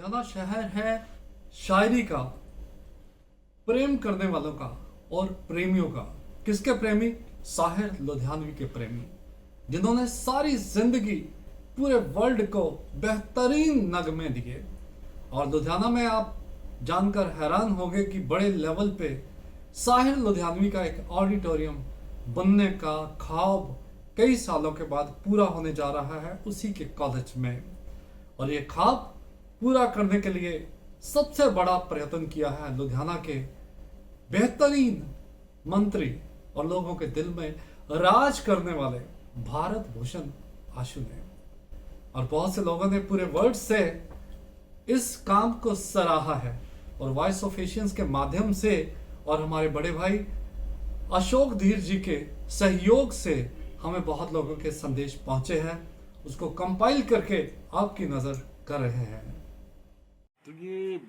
लुधियाना शहर है शायरी का, प्रेम करने वालों का और प्रेमियों का। किसके प्रेमी? साहिर लुधियानवी के प्रेमी, जिन्होंने सारी जिंदगी पूरे वर्ल्ड को बेहतरीन नगमे दिए। और लुधियाना में आप जानकर हैरान होंगे कि बड़े लेवल पे साहिर लुधियानवी का एक ऑडिटोरियम बनने का ख्वाब कई सालों के बाद पूरा होने जा रहा है उसी के कॉलेज में। और ये ख्वाब पूरा करने के लिए सबसे बड़ा प्रयत्न किया है लुधियाना के बेहतरीन मंत्री और लोगों के दिल में राज करने वाले भारत भूषण आशु ने। और बहुत से लोगों ने पूरे वर्ल्ड से इस काम को सराहा है और वॉइस ऑफ एशियंस के माध्यम से और हमारे बड़े भाई अशोक धीर जी के सहयोग से हमें बहुत लोगों के संदेश पहुंचे हैं, उसको कंपाइल करके आपकी नजर कर रहे हैं। तो ये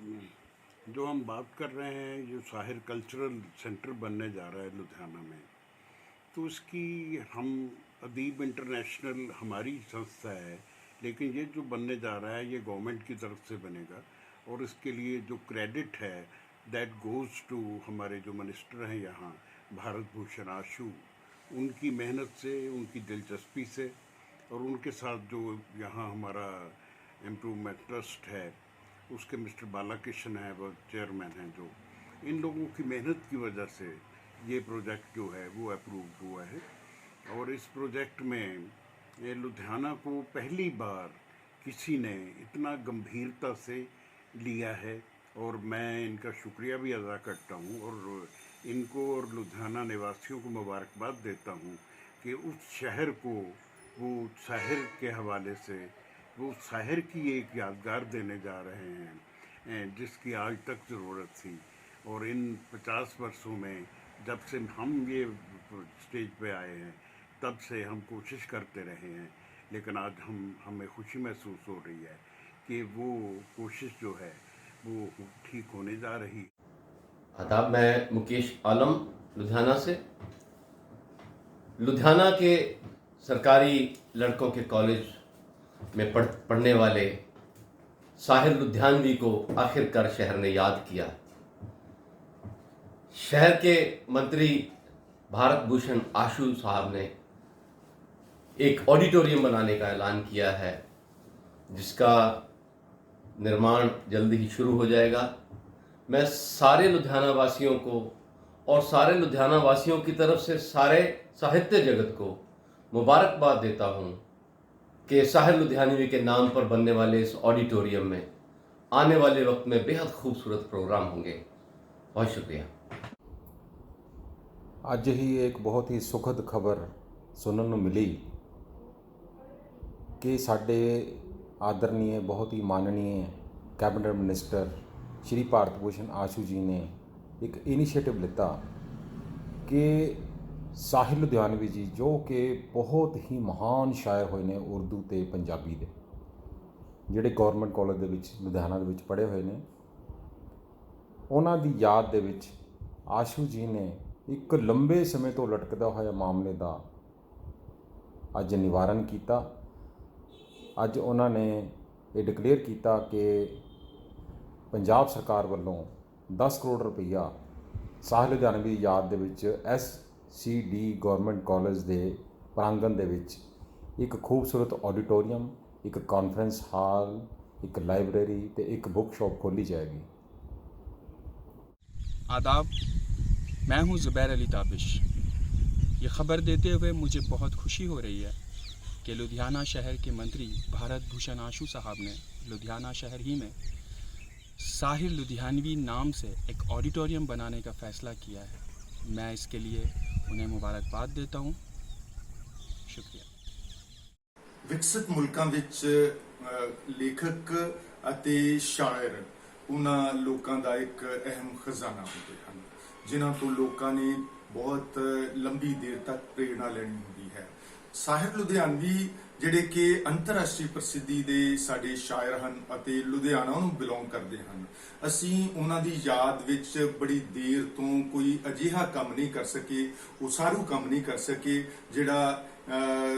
जो हम बात कर रहे हैं, जो साहिर कल्चरल सेंटर बनने जा रहा है लुधियाना में, तो उसकी हम अदीब इंटरनेशनल हमारी संस्था है, लेकिन ये जो बनने जा रहा है ये गवर्नमेंट की तरफ से बनेगा। और इसके लिए जो क्रेडिट है दैट गोज़ टू हमारे जो मिनिस्टर हैं यहाँ भारत भूषण आशु, उनकी मेहनत से, उनकी दिलचस्पी से, और उनके साथ जो यहाँ हमारा इम्प्रूवमेंट ट्रस्ट है उसके मिस्टर बालाकृष्ण हैं, वो चेयरमैन हैं, जो इन लोगों की मेहनत की वजह से ये प्रोजेक्ट जो है वो अप्रूव हुआ है। और इस प्रोजेक्ट में ये लुधियाना को पहली बार किसी ने इतना गंभीरता से लिया है और मैं इनका शुक्रिया भी अदा करता हूँ और इनको और लुधियाना निवासियों को मुबारकबाद देता हूँ कि उस शहर को वो साहिर के हवाले से वो साहिर की एक यादगार देने जा रहे हैं जिसकी आज तक ज़रूरत थी। और इन 50 वर्षों में जब से हम ये स्टेज पे आए हैं तब से हम कोशिश करते रहे हैं, लेकिन आज हमें खुशी महसूस हो रही है कि वो कोशिश जो है वो ठीक होने जा रही है। आदाब, मैं मुकेश आलम लुधियाना से। लुधियाना के सरकारी लड़कों के कॉलेज में पढ़ने वाले साहिर लुधियानवी को आखिरकार शहर ने याद किया। शहर के मंत्री भारत भूषण आशु साहब ने एक ऑडिटोरियम बनाने का ऐलान किया है, जिसका निर्माण जल्दी ही शुरू हो जाएगा। मैं सारे लुधियाना वासियों को और सारे लुधियाना वासियों की तरफ से सारे साहित्य जगत को मुबारकबाद देता हूं कि साहिर लुधियानवी के नाम पर बनने वाले इस ऑडिटोरियम में आने वाले वक्त में बेहद खूबसूरत प्रोग्राम होंगे। बहुत शुक्रिया। ਅੱਜ ही एक बहुत ही सुखद खबर सुनने ਨੂੰ मिली कि साडे आदरणीय बहुत ही माननीय कैबिनेट मिनिस्टर श्री भारत भूषण आशु जी ने एक इनिशिएटिव लिता कि साहिर लुधियानवी जी जो कि बहुत ही महान शायर होए ने उर्दू ते पंजाबी दे, ਜਿਹੜੇ गवर्नमेंट कॉलेज ਦੇ ਵਿੱਚ ਲੁਧਿਆਣਾ ਦੇ ਵਿੱਚ ਪੜ੍ਹੇ ਹੋਏ ਨੇ, ਉਹਨਾਂ ਦੀ ਯਾਦ ਦੇ ਵਿੱਚ ਆਸ਼ੂ ਜੀ ਨੇ ਇੱਕ ਲੰਬੇ ਸਮੇਂ ਤੋਂ ਲਟਕਦਾ ਹੋਇਆ ਮਾਮਲੇ ਦਾ ਅੱਜ ਨਿਵਾਰਨ ਕੀਤਾ। ਅੱਜ ਉਹਨਾਂ ਨੇ ਇਹ ਡਿਕਲੇਅਰ ਕੀਤਾ ਕਿ ਪੰਜਾਬ ਸਰਕਾਰ ਵੱਲੋਂ 10 ਕਰੋੜ ਰੁਪਈਆ ਸਾहिਰ ਲੁਧਿਆਨਵੀ ਦੀ ਯਾਦ ਦੇ ਵਿੱਚ SCD ਗਵਰਨਮੈਂਟ ਕਾਲਜ ਦੇ ਪ੍ਰਾਂਗਣ ਦੇ ਵਿੱਚ ਇੱਕ ਖੂਬਸੂਰਤ ਆਡੀਟੋਰੀਅਮ, एक कॉन्फ्रेंस हॉल, एक लाइब्रेरी तो एक बुक शॉप खोली जाएगी। आदाब, मैं हूं ज़ुबैर अली ताबिश। ये ख़बर देते हुए मुझे बहुत खुशी हो रही है कि लुधियाना शहर के मंत्री भारत भूषण आशु साहब ने लुधियाना शहर ही में साहिर लुधियानवी नाम से एक ऑडिटोरियम बनाने का फ़ैसला किया है। मैं इसके लिए उन्हें मुबारकबाद देता हूं। शुक्रिया। ਵਿਕਸਿਤ ਮੁਲਕਾਂ ਵਿੱਚ ਲੇਖਕ ਅਤੇ ਸ਼ਾਇਰ ਉਹਨਾਂ ਲੋਕਾਂ ਦਾ ਇੱਕ ਅਹਿਮ ਖਜ਼ਾਨਾ ਹੁੰਦੇ ਹਨ, ਜਿਨ੍ਹਾਂ ਤੋਂ ਲੋਕਾਂ ਨੇ ਬਹੁਤ ਲੰਬੀ ਦੇਰ ਤੱਕ ਪ੍ਰੇਰਣਾ ਲੈਣੀ ਹੁੰਦੀ ਹੈ। ਸਾहिਰ ਲੁਧਿਆਨਵੀ ਜਿਹੜੇ ਕਿ ਅੰਤਰਰਾਸ਼ਟਰੀ ਪ੍ਰਸਿੱਧੀ ਦੇ ਸਾਡੇ ਸ਼ਾਇਰ ਹਨ ਅਤੇ ਲੁਧਿਆਣਾ ਨੂੰ ਬਿਲੋਂਗ ਕਰਦੇ ਹਨ। ਅਸੀਂ ਉਹਨਾਂ ਦੀ ਯਾਦ ਵਿੱਚ ਬੜੀ ਦੇਰ ਤੋਂ ਕੋਈ ਅਜਿਹਾ ਕੰਮ ਨਹੀਂ ਕਰ ਸਕੇ, ਉਸਾਰੂ ਕੰਮ ਨਹੀਂ ਕਰ ਸਕੇ ਜਿਹੜਾ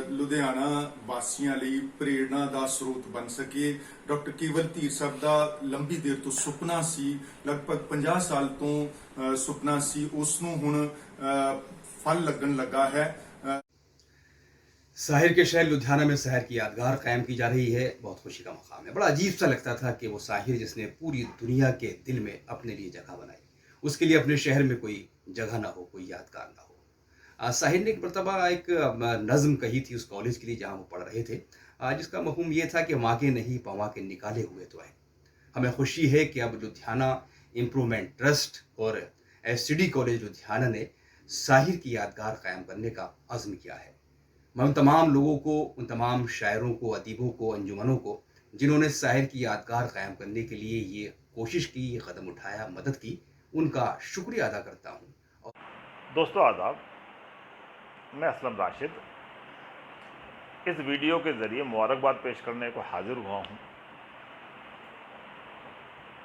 ਲੁਧਿਆਣਾ ਵਾਸੀਆਂ ਲਈ ਪ੍ਰੇਰਣਾ ਦਾ ਸਰੋਤ ਬਣ ਸਕੇ। ਡਾਕਟਰ ਕੇਵਲ ਧੀਰ ਸਾਹਿਬ ਦਾ ਲੰਬੀ ਦੇਰ ਤੋਂ ਸੁਪਨਾ ਸੀ, ਲਗਭਗ 50 ਸਾਲ ਤੋਂ ਸੁਪਨਾ ਸੀ, ਉਸ ਨੂੰ ਹੁਣ फल लगन लगा है। साहिर के शहर लुधियाना में शहर की यादगार कायम की जा रही है। बहुत खुशी का मकाम है। बड़ा अजीब सा लगता था कि वो साहिर जिसने पूरी दुनिया के दिल में अपने लिए जगह बनाई, उसके लिए अपने शहर में कोई जगह ना हो, कोई यादगार ना हो। साहिर ने एक मरतबा एक नज़म कही थी उस कॉलेज के लिए जहाँ वो पढ़ रहे थे, जिसका मफहूम ये था कि मांगे नहीं पवा के निकाले हुए तो है। हमें खुशी है कि अब लुधियाना इम्प्रूवमेंट ट्रस्ट और SCD कॉलेज लुधियाना ने साहिर की यादगार कायम करने का अज़्म किया है। मैं उन तमाम लोगों को, उन तमाम शायरों को, अदीबों को, अंजुमनों को, जिन्होंने साहिर की यादगार कायम करने के लिए ये कोशिश की, ये कदम उठाया, मदद की, उनका शुक्रिया अदा करता हूँ। दोस्तों आदाब, मैं असलम राशिद इस वीडियो के ज़रिए मुबारकबाद पेश करने को हाजिर हुआ हूँ।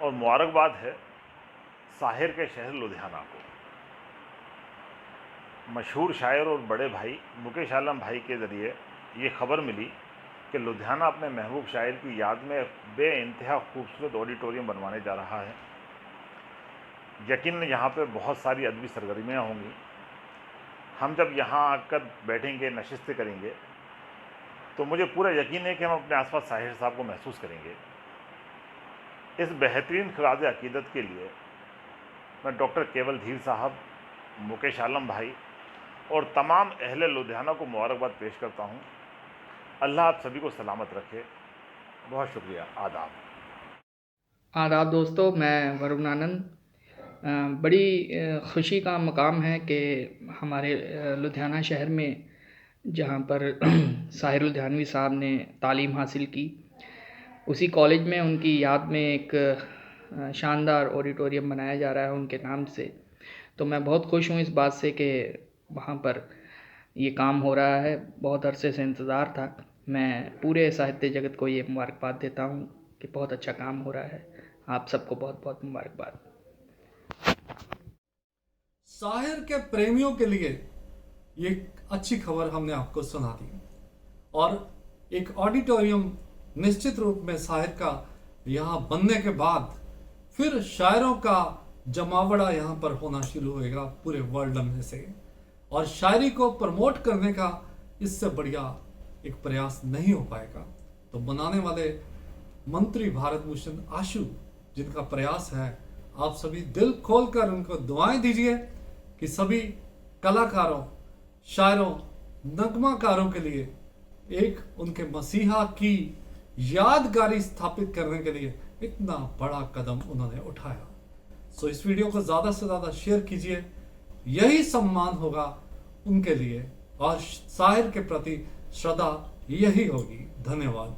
और मुबारकबाद है साहिर के शहर लुधियाना को। मशहूर शायर और बड़े भाई मुकेश आलम भाई के ज़रिए ये खबर मिली कि लुधियाना अपने महबूब शायर की याद में बेइंतहा खूबसूरत ऑडिटोरियम बनवाने जा रहा है। यकीन यहाँ पे बहुत सारी अदबी सरगर्मियाँ होंगी। हम जब यहाँ आकर बैठेंगे, नशिस्तें करेंगे, तो मुझे पूरा यकीन है कि हम अपने आसपास साहिर साहब को महसूस करेंगे। इस बेहतरीन खराज अकीदत के लिए मैं डॉक्टर केवल धीर साहब, मुकेश आलम भाई और तमाम अहले लुधियाना को मुबारकबाद पेश करता हूँ। अल्लाह आप सभी को सलामत रखे। बहुत शुक्रिया। आदाब दोस्तों, मैं वरुण आनंद। बड़ी ख़ुशी का मकाम है कि हमारे लुधियाना शहर में जहाँ पर साहिर लुधियानवी साहब ने तालीम हासिल की, उसी कॉलेज में उनकी याद में एक शानदार ऑडिटोरियम बनाया जा रहा है उनके नाम से। तो मैं बहुत खुश हूँ इस बात से कि वहाँ पर ये काम हो रहा है। बहुत अरसे से इंतज़ार था। मैं पूरे साहित्य जगत को ये मुबारकबाद देता हूँ कि बहुत अच्छा काम हो रहा है। आप सबको बहुत बहुत मुबारकबाद। साहिर के प्रेमियों के लिए ये अच्छी खबर हमने आपको सुना दी, और एक ऑडिटोरियम निश्चित रूप में साहिर का यहाँ बनने के बाद फिर शायरों का जमावड़ा यहाँ पर होना शुरू होएगा पूरे वर्ल्ड में से, और शायरी को प्रमोट करने का इससे बढ़िया एक प्रयास नहीं हो पाएगा। तो बनाने वाले मंत्री भारत भूषण आशु, जिनका प्रयास है, आप सभी दिल खोलकर उनको दुआएं दीजिए कि सभी कलाकारों, शायरों, नगमाकारों के लिए एक उनके मसीहा की यादगारी स्थापित करने के लिए इतना बड़ा कदम उन्होंने उठाया। सो इस वीडियो को ज़्यादा से ज़्यादा शेयर कीजिए। यही सम्मान होगा उनके लिए, और साहिर के प्रति श्रद्धा यही होगी। धन्यवाद।